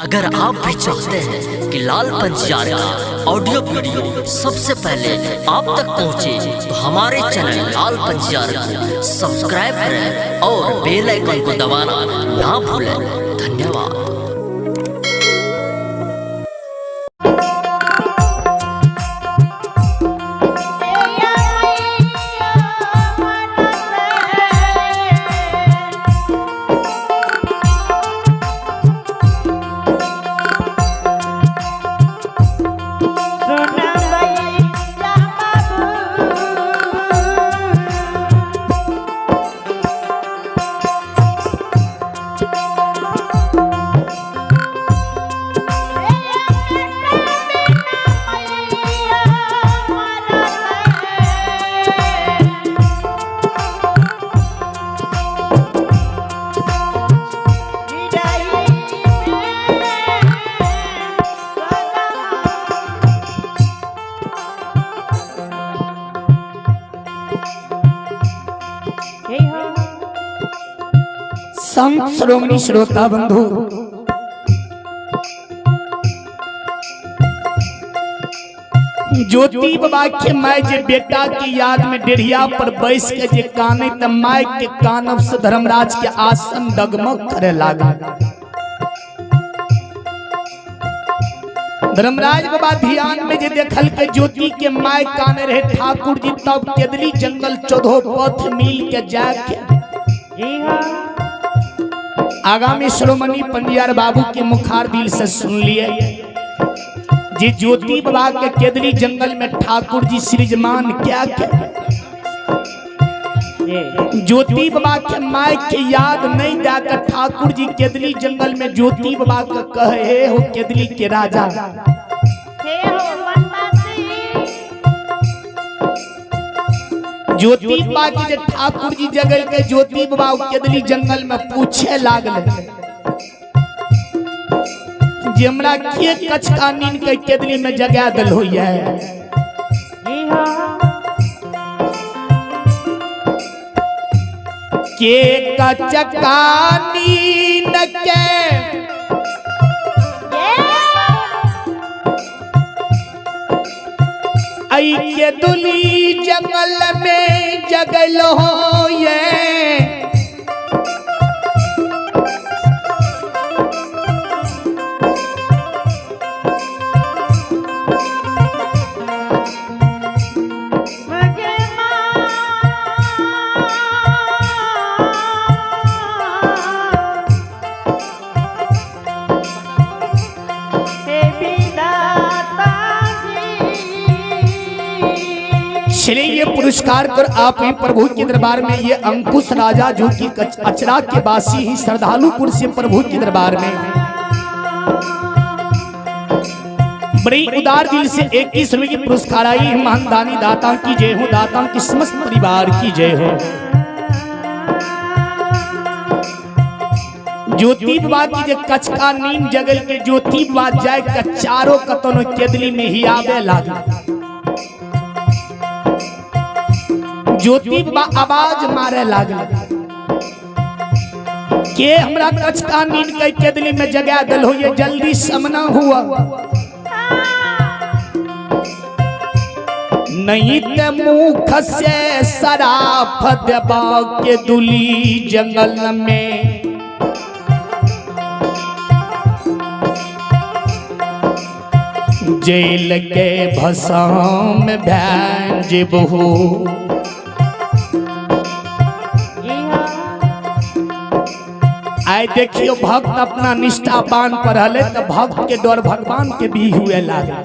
अगर आप भी चाहते हैं कि लाल पंचार का ऑडियो वीडियो सबसे पहले आप तक पहुंचे, तो हमारे चैनल लाल पंचार को सब्सक्राइब करें और बेल आइकन को दबाना ना भूलें। धन्यवाद। संत श्रोमणी श्रोता बंधु, ज्योति बाबा के माय जे बेटा की याद में डेढ़िया पर बैस के जे काने त माय के कानव से धर्मराज के आसन डगमग करे लागल। धर्मराज बाबा ध्यान में जे देखल के ज्योति के माय काने रहे ठाकुर जी, तब केदली जंगल 14 पथ मिल के जाके आगामी श्रोमणी पंडियार बाबू के मुखार दिल से सुन लिए जी ज्योति बाबा के केदली जंगल में ठाकुर जी सृजमान क्या ज्योति बाबा के माय के याद नहीं जाकर ठाकुर जी केदली जंगल में ज्योति बाबा का कहे हो केदली के राजा ज्योति बाबा की ठाकुर जी जगल के ज्योति बाबा केदली जंगल में पूछे लागल जे हमरा के कचका नीन के केदली में जगा दल होइए। के कचका नीन के आई के दुली जंगल में जगल हो ये ये पुरस्कार कर आप ही प्रभु के दरबार में ये अंकुश राजा जो कि अचरा के वासी ही श्रद्धालुपुर से प्रभु के दरबार में बड़ी उदार दिल से 21 रुपए की पुरस्कार आई। महान दानी दाता की जय हो, दाता की समस्त परिवार की जय हो। ज्योति बाबा की जे कचका नींद जगल के ज्योति बाबा जाए का चारों कतनो केदली में ही आवे लागे। ज्योति बाबा आवाज मारे लागल के हमरा कचका नींद के केदली में जगा दल हो ये जल्दी समना हुआ नहीं ते मुख से शराफ देबा के दुली जंगल में जेल के भसम भैंज बहु आए देखियो भक्त अपना निष्ठा बांध पर हले तो भक्त के डर भगवान के भी हुए लागे।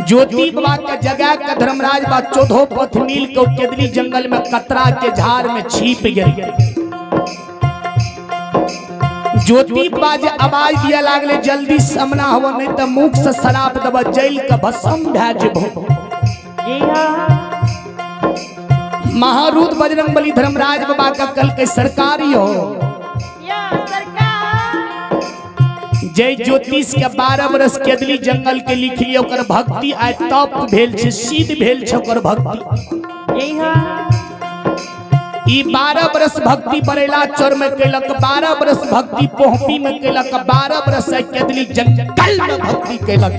ज्योति बाबा के जगह का धर्मराज बा 14 पथ मिल के केदली जंगल में कतरा के झाड़ में छिप गए। ज्योति बाबा जे आवाज दिया लागले जल्दी समना हो नहीं तो मुख से शराब दबा जेल का भस्म भै जेबो। महारूद बजरंगबली धर्मराज बाबा का कल के सरकारी हो जय ज्योतिष के 12 बरस केदली जंगल के लिखली ओकर भक्ति आय तप भेल छे, सिद्ध भेल छे ओकर भक्ति। ई 12 बरस भक्ति बरेला चौर में कैलक, 12 बरस भक्ति पोहपी में कैलक, 12 बरस केदली जंगल में भक्ति कैलक।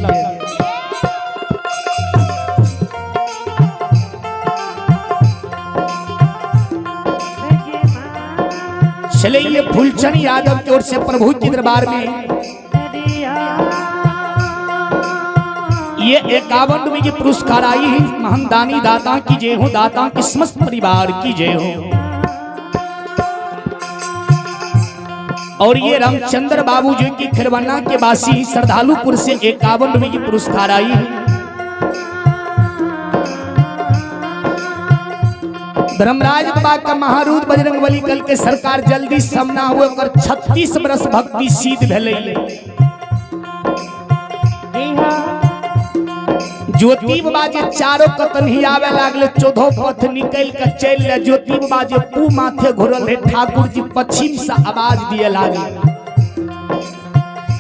चले ये फूलचंद यादव की ओर से प्रभु के दरबार में ये 51वें की पुरस्कार आई है। महान दानी दाता की जय हो, दाता की समस्त परिवार की जय हो। और ये रामचंद्र बाबू जी की खिरवन्ना के वासी श्रद्धालुपुर से 51वें की पुरस्कार आई है। धर्मराज बाबा का महारूद बजरंगबली कल के सरकार जल्दी समना हुए कर 36 बरस भक्ति सिद्ध भेले। ज्योति बाबा जे चारों कतन ही आवे लागले, 14 पथ निकल के चल ले। ज्योति बाबा जे पू माथे घोरल है, ठाकुर जी पश्चिम से आवाज दिए लागे,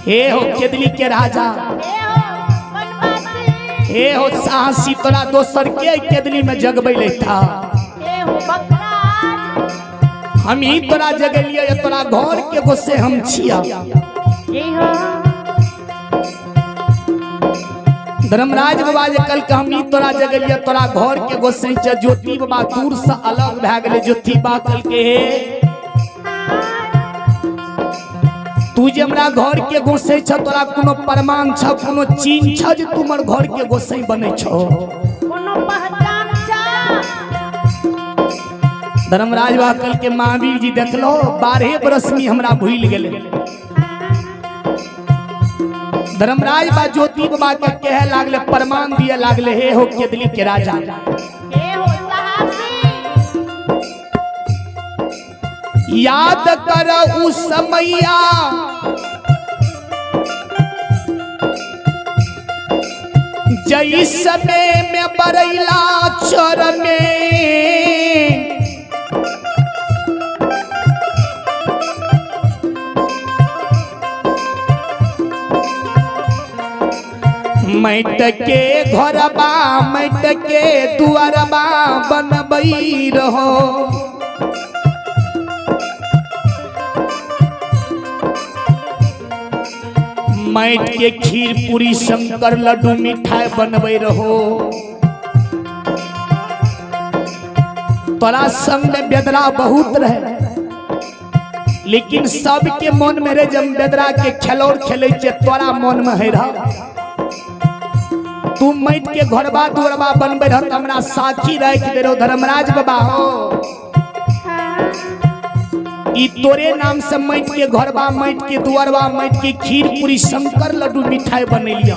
हे हो केदली के राजा, हे हो साहसी, तोरा दोसर के केदली में जगबैले था, हम ही तोरा जगलिए, तोरा घर के गोसे हम छिया। धर्मराज बाबा जे कल के हम ही तोरा जगलिए, तोरा घर के गोसे। ज्योति बाबा दूर से अलग भए गेले। ज्योति बा कल के हे तू जे हमरा घर के गोसे छ, तोरा कोनो प्रमाण छ, कोनो चिन्ह छ जे तुमर घर के गोसे बने छो, कोनो पहचान छ? धर्मराज बाबा कल के महावीर जी देखलो 12 बरस में हमरा भूल गेले। धर्मराज बा ज्योति बाबा के कहे लागले, प्रमाण दिए लागले, हे हो केदली के राजा, हे हो याद कर उस समैया जई समय में बरैला चर में मैट के घरबा, मैट के दुआरबा बनबई रहो। मैट के खीर पूरी शंकर लड्डू मिठाई बनबई रहो। तोरा संग में बेदरा बहुत रहे, लेकिन सबके मन में रे जब बेदरा के खेलौर खेले छे, तोरा मन में है रहा। तू मैट के घरबा दुआरबा बनबे रह, हमरा साक्षी रख दे रहो। धर्मराज बाबा हो, ई तोरे नाम से मैट के घरबा, मैट के दुआरबा, मैट की खीर पूरी शंकर लड्डू मिठाई बनेलिया।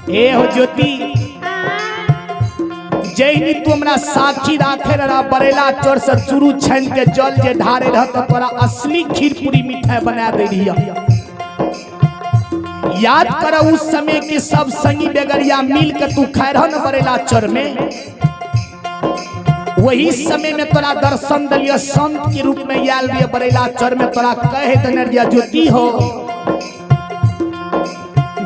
हे हो ज्योति, जैनी तू हमरा साक्षी राखे रहा, बरेला चोर से चुरू छान के जल जे ढारे रह, तो तोरा असली खीर पूरी मिठाई बना दे दिया। याद कर उस समय के सब संगी बेगरिया मिल के तू खाए रह न बरेला चर में, वही समय में तोरा दर्शन दिलिया, संत के रूप में याल दिया बरेला चर में। तोरा कहे दनरिया ज्योति हो,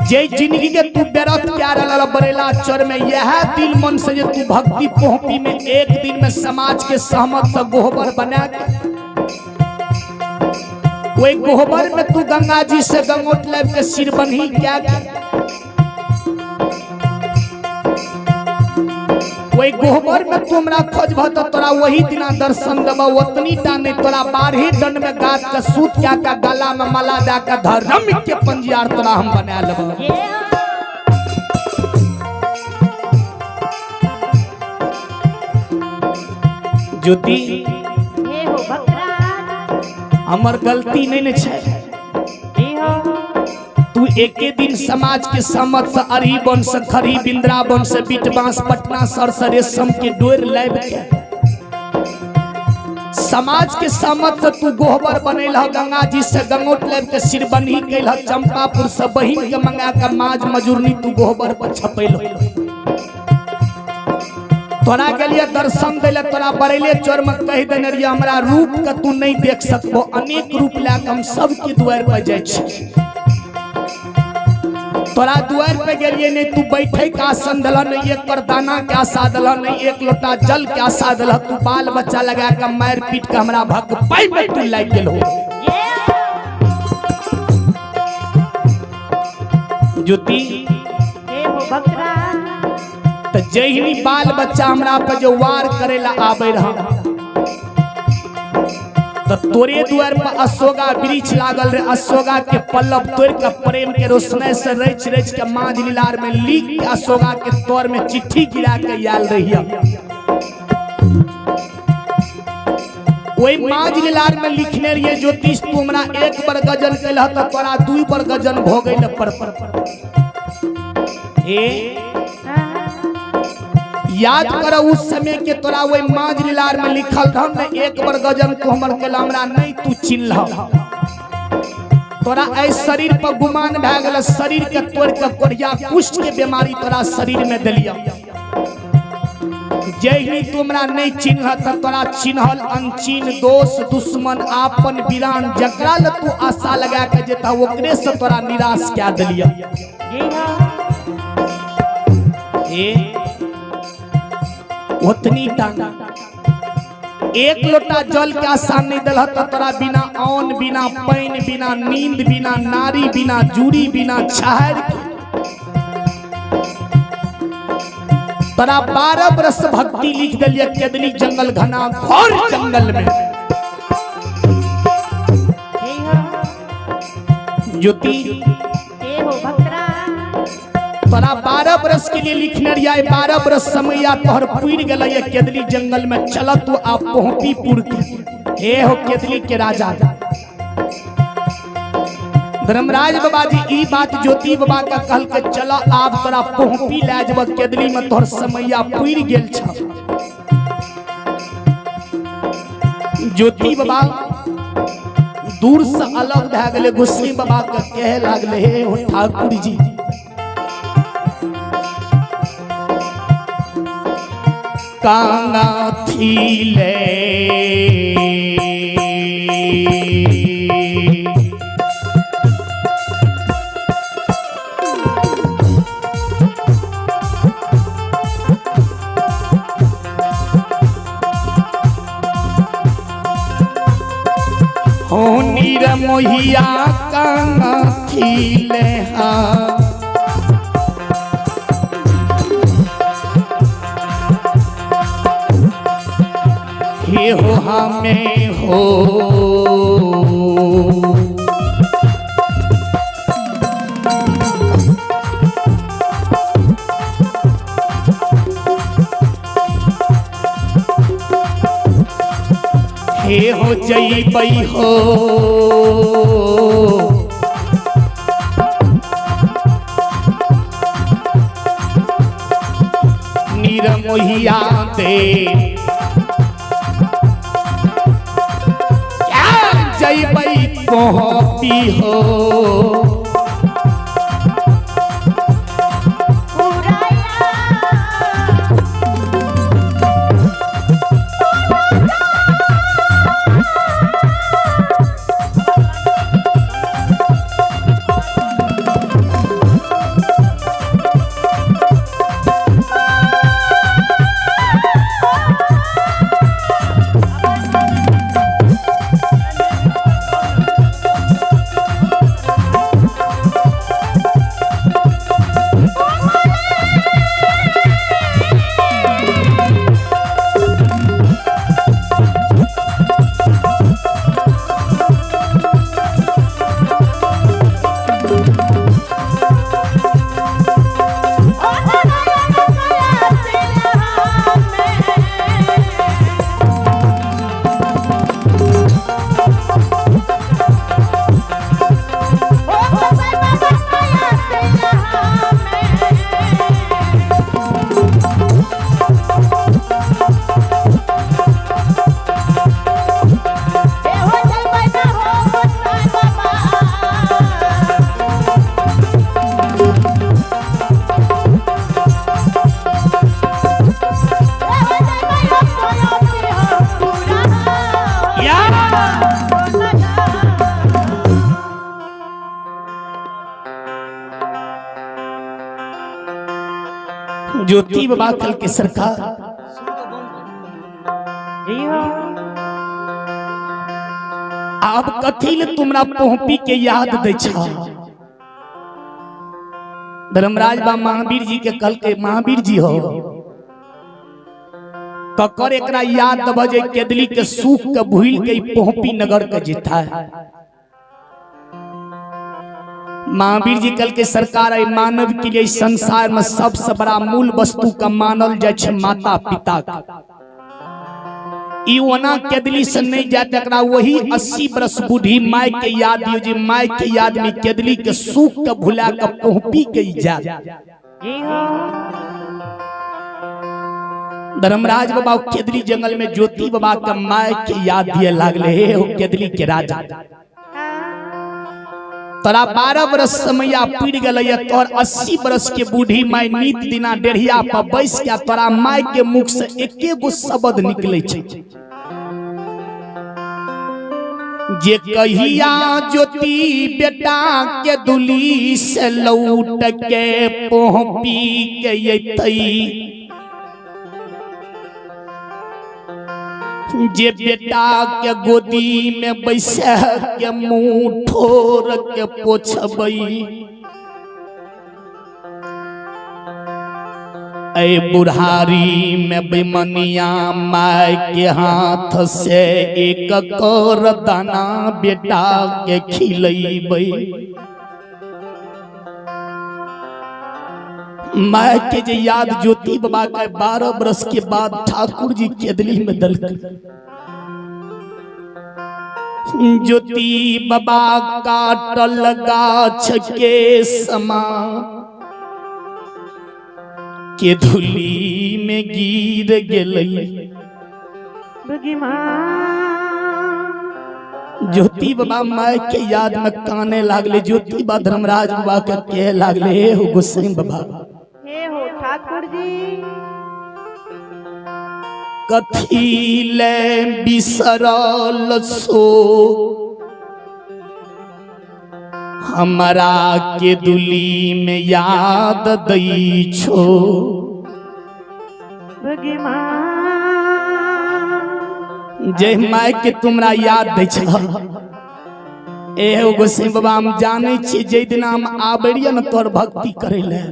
जे जिंदगी के तू बेरत क्या रहा बरेला चर में, यह दिल मन से जे तू भक्ति पोहपी में एक दिन में समाज के सहमत से गोबर बना के, वही गोबर में तू गंगा जी से गंगोट लेब के सिर बन्ही क्या, वही गोबर में तू हमरा खोजब तो तोरा वही दिना दर्शन देबा। उतनी टा नहीं, तोरा 12 दंड में गात के सूत क्या का गला में माला दे के धर्म के पंजियार तोरा हम बना लेब। ज्योति हमर गलती नहीं न छे, तू एके दिन समाज के समझ से अरही बन से खरी बिंद्रा बन से बिटबांस पटना सर से रेशम के डोर लाइब के समाज के समझ से तू गोबर बनेल, गंगा जी से गंगोट लाइब के सिर बन्ही कैल, चंपापुर से बहिन के मंगा के माज मजूरनी तू गोबर पर छपेल। तोरा के लिए दर्शन दिले, तोरा बरेले चोर में कह देने रहिए, हमरा रूप के तू नहीं देख सकबो, अनेक रूप लाके हम सबके द्वार पर जाय छी। तोरा द्वार पे गेलिए नहीं तू बैठे का आसन दला नहीं एक कर दाना के आशा दला नहीं एक लोटा जल के आशा दला तू बाल बच्चा लगा के मार पीट के हमरा भग पाई में तू लाग गेल हो ज्योति तो जहिनी बाल बच्चा हमरा पे जो वार करेला आवे रहा तो तोरे द्वार पर अशोका वृक्ष लागल रहे अशोका के पल्लव तोड़ के प्रेम के रोशनी से रच रच के मांझ लीलार में लिख के अशोका के तौर में चिट्ठी गिरा के याल रही वही मांझ लीलार में लिखने रहिए ज्योतिष तू हमरा एक बार गजन कैलह तो तोरा 2 बार गजन भोगे न पर याद कर उस समय के तोरा वही मांझ लीलार में लिखल रह न एक बार गजन तू हमर के हमरा नहीं तू चिन्ह तोरा ऐ शरीर पर गुमान भए गेल शरीर के तोड़ के कोढ़िया कुष्ठ के बीमारी तोरा शरीर में देलिया जही तू हमरा नहीं चिन्ह त तोरा चिन्हल अनचिन दोष दुश्मन आपन वीरान जकरा ल तू आशा लगा के जेता ओकरे से तोरा निराश क्या देलिया उतनी टांगा एक लोटा जल के आसान नहीं दिल तो तोरा बिना अन्न बिना पानी बिना नींद बिना नारी बिना जूरी बिना छाहर तोरा 12 बरस भक्ति लिख दिलिए केदली जंगल घना घोर जंगल में ज्योति तोरा 12 बरस के लिए लिखने रिया 12 बरस समय या तोहर पूर गेल केदली जंगल में चल तू आ पोहपीपुर के हे हो केदली के राजा धर्मराज बाबा जी ई बात ज्योति बाबा का कहल के चला आप तोरा पोहपी ले जब केदली में तोहर समैया पूर गेल छ ज्योति बाबा दूर से अलग भए गेले गोस्वामी बाबा के कहे लागले हे हो ठाकुर जी कांगा थीले हो नीर मोहिया कांगा थीले हाँ हे हो हमें हो हे हो जईबई हो निरमोहिया दे जईबई पोहपी हो ज्योति बाबा कल के सरकार आप कथिल तुमरा पोहपी के याद दे छा। धर्मराज बा महावीर जी के कल के महावीर जी हो ककर एकरा याद दबजे केदली के सूख के भूल के पोहपी नगर के जीता है। महावीर जी कल के सरकार है मानव के लिए संसार में सबसे बड़ा मूल वस्तु का मानल जाए माता पिता का। इवना केदली से नहीं जाते एकरा वही 80 बरस बूढ़ी माय के याद दियो जी माय के याद में केदली के सूख के भुला के पोहपी के याद। धर्मराज बाबा केदली जंगल में ज्योति बाबा का माय के याद दिए लागले हे हो केदली के राजा तोरा 12 बरस समया पीड़ गलैया तोर 80 बरस के बूढ़ी माय नीत दिना डेढ़िया पर बैस के तोरा माय के मुख से एके गो शब्द निकले छे जे कहिया ज्योति बेटा के दुली से लौट के पोहपी के यतई जे बेटा के गोदी में बैसा के मुंह ठोर के पोछबई ऐ बुढ़ारी में बेमनिया माय के हाथ से एक कर दाना बेटा के खिलैबई। माय के जे याद ज्योति बाबा के 12 बरस के बाद ठाकुर जी केदली में दल ज्योति बाबा काटल गाछ के समान के धूली में गिर गेलई। ज्योति बाबा माय के याद में काने लागले। ज्योति बाबा धर्मराज बाबा के कहे लागले हे हो गोसाई बाबा हे हो ठाकुर जी कथी ले बिसरल सो हमरा के दुली में याद दई छो। जय माय के तुमरा याद दे छ ए गोसाई बाबा हम जाने छी जे दिन हम आबरिया न तोर भक्ति करे ले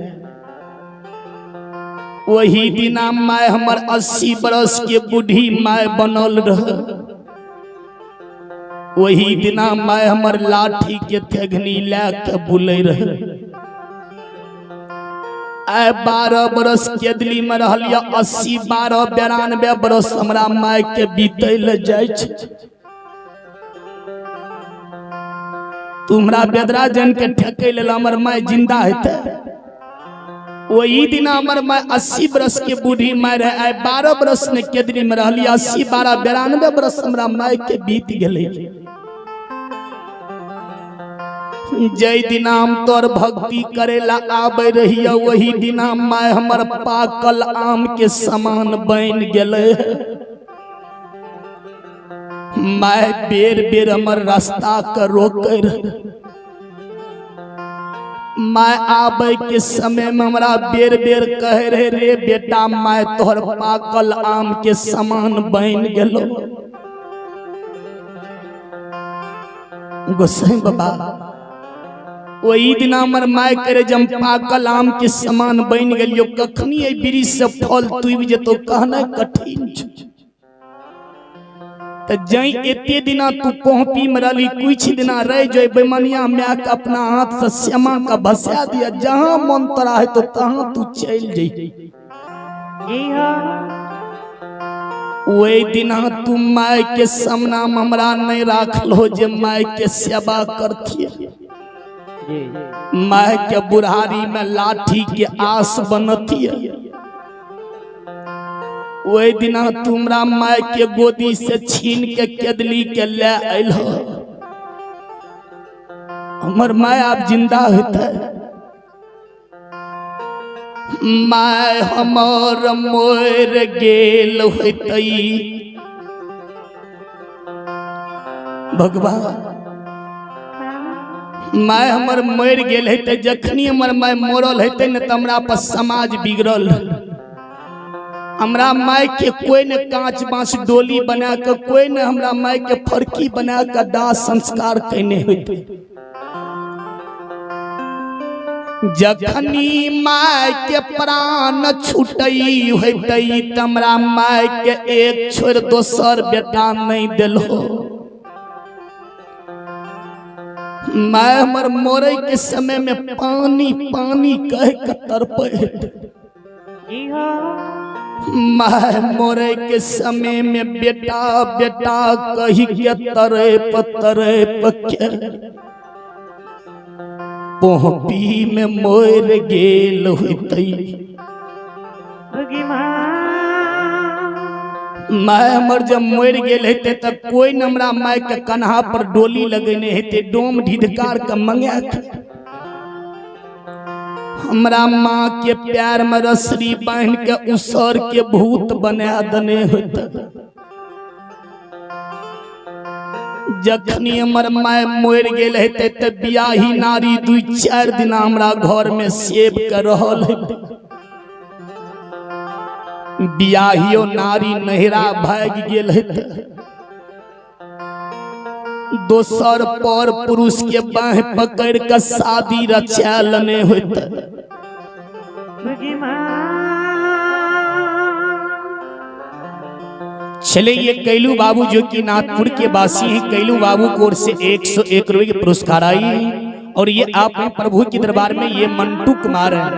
वही दिन माय हमर 80 बरस के बूढ़ी माय बनल रह। वही दिन माय हमर लाठी के थेगनी लेके बुले रह। 12 बरस केदली में रहलिया 80 12 92 बरस हमरा माय के बीतल जाय छै। तुमरा बेदरा जन के ठेके लेल हमर माय जिंदा हेते। वही दिन हमर माय 80 बरस के बूढ़ी माय रहे 12 बरस ने केदली में रहली 80 12 92 बरस हमरा माय के बीत गेले। जय दिन हम तोर भक्ति करेला आबे रहिया वही दिन माय हमर पाकल आम के समान बन गेले। माय बेर बेर हमर रास्ता के रोके माय आबे के समय में हमरा बेर बेर कहे रहे रे बेटा माय तोहर पाकल आम के समान बन गेलो। गोसाई बाबा वही दिन हमर माय करे जब पाकल आम के समान बन गेलियो कखनी ए वृक्ष से फल तुब जेतो कहना कठिन छ। त जई एते दिना तू पोहपी में रहली कुछ दिना रह जाए बेमनिया म्या के अपना हाथ से श्यामा का भसा दिया जहां मन तोरा है तो तहां तू चल जई। वही दिना तू माय के सामना हमरा नहीं राखलो जे माय के सेवा करथिए। माय के बुढ़ारी में लाठी के आस बनतिए। वही दिना तुमरा माय के गोदी से छीन के केदली के ले आइल। हमर माय आप जिंदा होते माय हमर मोर गेल होते भगवान। माय हमर मर गेल हेते जखनी हमर माय मरल हेते न त हमरा पर समाज बिगड़ल। हमरा माई के कोई ने कांच बांस डोली बना के, कोई ने हमरा माई के फरकी बना के दाह संस्कार कहने होते। जखनी माई के प्राण छुटई होतई तमरा माई के एक छोड़ दोसर बेटा नहीं दिलो। मैं हमर मोरे के समय में पानी पानी कह के तड़पे। मैं मोरे के समय में बेटा बेटा कही के तरे के पोहपी में मोर गेल होतई। मैं हमर जब मोर गेल हेते तब कोई न हमरा माई के कन्हा पर डोली लगेने हेते, डोम ढिढकार के मंगा के हमरा माँ के प्यार में रस्सी बांध के उसर के भूत बना दने होते। जखनी हमर माय मोर गेल हेते त बियाही नारी 2-4 दिन हमरा घर में सेब कर रहल हेते। बियाहियो नारी नहरा भाग गेल हेते, दोसर पर पुरुष के बाह पकड़ के शादी रचा लने होते। चले ये कैलू बाबू जो कि नागपुर के वासी हैं, कैलू बाबू की ओर से 101 रुपए के पुरस्कार आई। और ये आप प्रभु के दरबार में ये मंटू कुमार हैं,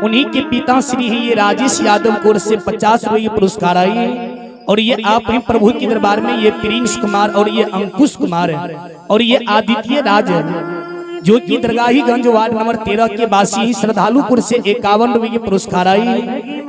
उन्हीं के पिता श्री है ये राजेश यादव की ओर से 50 रुपए के पुरस्कार आई। और ये आप प्रभु के दरबार में ये प्रिंस कुमार और ये अंकुश कुमार है। और ये आदित्य राज है जो कि दरगाहीगंज वार्ड नंबर 13 के वासी श्रद्धालुपुर से 51 रुपए के पुरस्कार आई।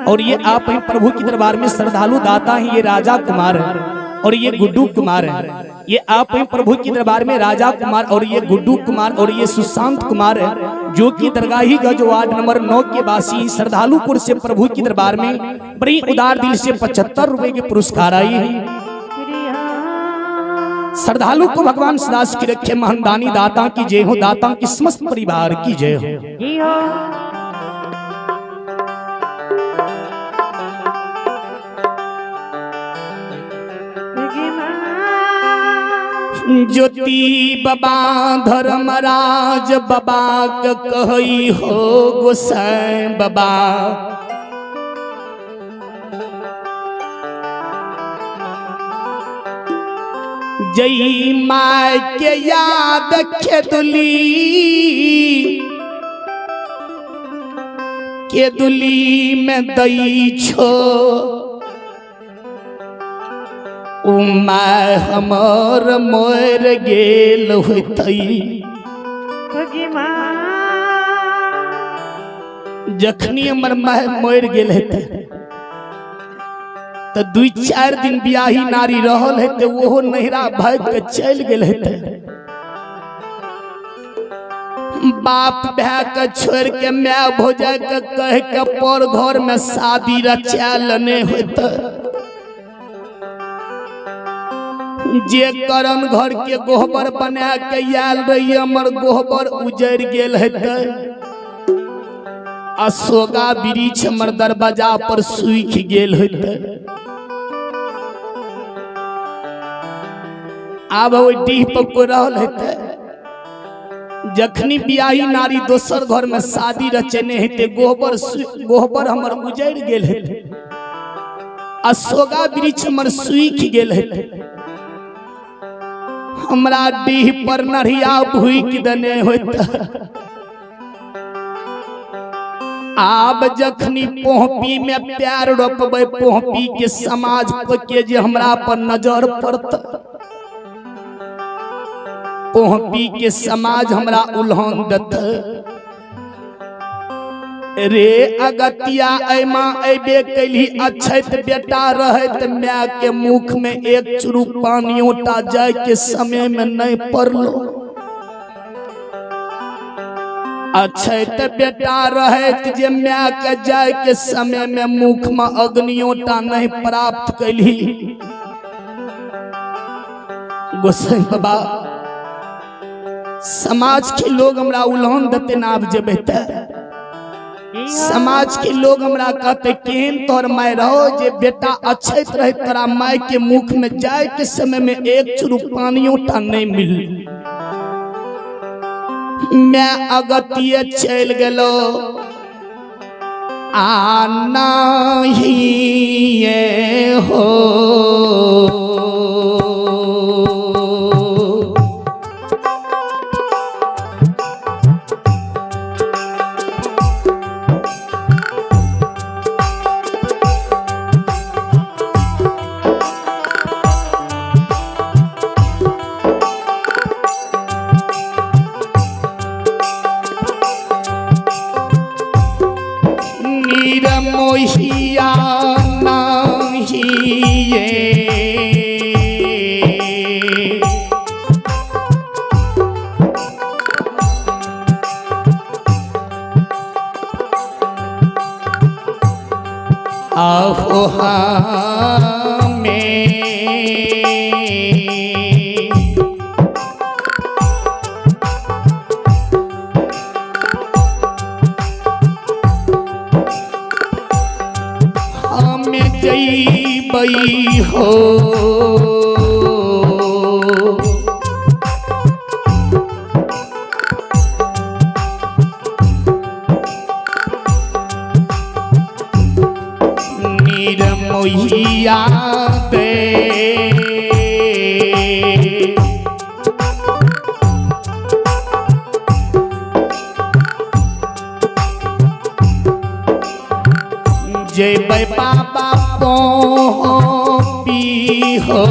और ये आप प्रभु के दरबार में श्रद्धालु दाता है ये राजा कुमार है और ये गुड्डू कुमार है। ये आप प्रभु के दरबार में राजा कुमार और ये गुड्डू कुमार और ये सुशांत कुमार है जो कि दरगाहीगंज वार्ड नंबर 9 के वासी श्रद्धालुपुर से प्रभु के दरबार में बड़ी उदार दिल से 75 रुपए के पुरस्कार आई है। श्रद्धालु को भगवान सदा की रखे, महानदानी दाता की जय हो, दाता की समस्त परिवार की जय हो। ज्योति बाबा धर्मराज बाबा के कही हो गोसाई बाबा, जय माय के याद के दुली में दई छो, उमाय हमर मोर गेल होतई। जखनी हमर माय मोर गेल हेते तो 2-4 दिन बियाही नारी रहल हेते, ओहो नहरा भाग के चल गेल हेते। बाप भै के छोड़ के मैं भोजा के कह के पर घर में शादी रचा लने होते। जे करन घर के गोबर बना के आयल रही हमर गोबर उजड़ गेल हेते। अशोका वृक्ष हमर दरवाजा पर सूख गेल हेते। अब वो डीह पर को रहल हेते। जखनी बियाही नारी दोसर घर में शादी रचने हेते, गोबर हमर उजड़ गेल हेते। अशोका वृक्ष हमर सूख गेल हेते। हमरा डीह पर नरिया भूख दने होता। आब जखनी पोहपी में प्यार रोपबे, पोहपी के समाज के जे हमरा पर नजर पड़ता, पोहपी के समाज हमरा उल्हन दत। रे अगतिया ऐमा ऐबे कैली अच्छत बेटा रहत, मैं के मुख में एक चुरु पानी उठा जाए के समय में नहीं पड़लो। अच्छत बेटा रहत जे मैं के जाए के समय में मुख में अग्नियोटा नहीं प्राप्त कैली। गोसाई बाबा समाज के लोग हमरा उल्हन दते ना अब जेबे समाज के लोग हमरा कहते केहन तोर माय रहो जे बेटा अच्छे रहे तोरा माय के मुख में जाए के समय में एक चुरु पानियों टा नहीं मिल। मैं अगतिये चल गेलो आना ही ये हो मोहिया नाही ये आहो हमें जईबई हो निर्मोहिया दे जय बाबा पी हो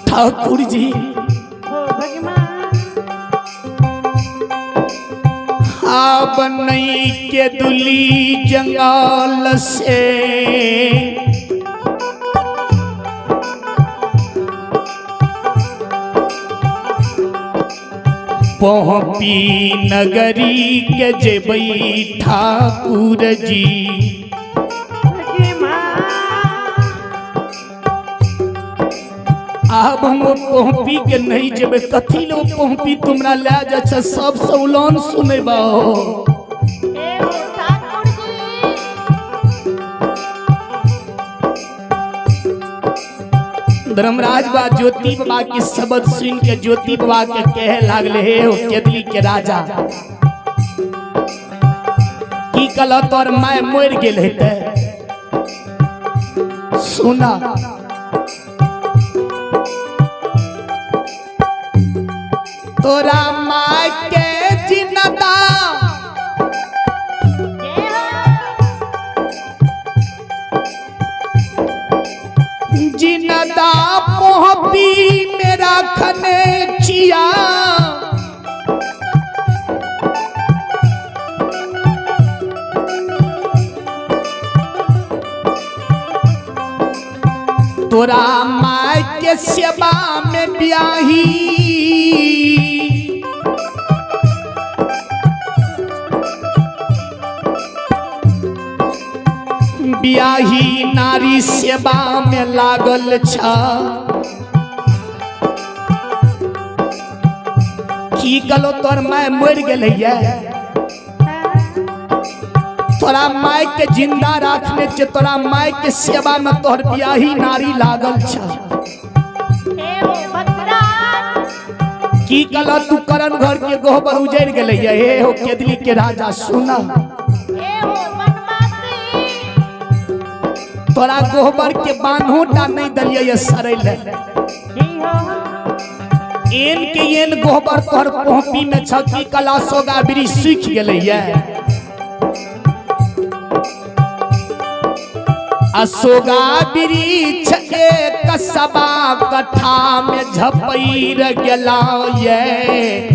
ठाकुर जी अब नहीं के दुली जंगाल से पहुँपी नगरी के जेबई ठाकुर जी अब हम पहुँपी के नहीं जेबे कथी लो पहुँपी तुमरा ले जा सब सौलन सुनेबा धर्मराज बा ज्योति बाबा के शब्द सुन के ज्योति बाबा के कहे लागले हे ओ केदली के राजा की कल तोर माय मर गेल हेते सुना तोरा माय के जिनदा जिनदा मोहब्बी मेरा खने चिया तोरा माय के सेवा में ब्याही ब्याही नारी सेवा में लागल छ की गलो तोर माय मर गेलै तोरा माय के जिंदा रखने से तोरा माय के सेवा में तोहर ब्याही नारी लागल छ की कल तू करण घर के गोबर उजड़ गेलै हे हो केदली के राजा सुना तोरा गोबर के बान्होटा नहीं दलिए सरल एन के एन गोबर तोहर पोहपी में छकी कला सोगा बिरी सूख गेलै असोगा वृक्ष एक सबा कथा में झपैर गेला ये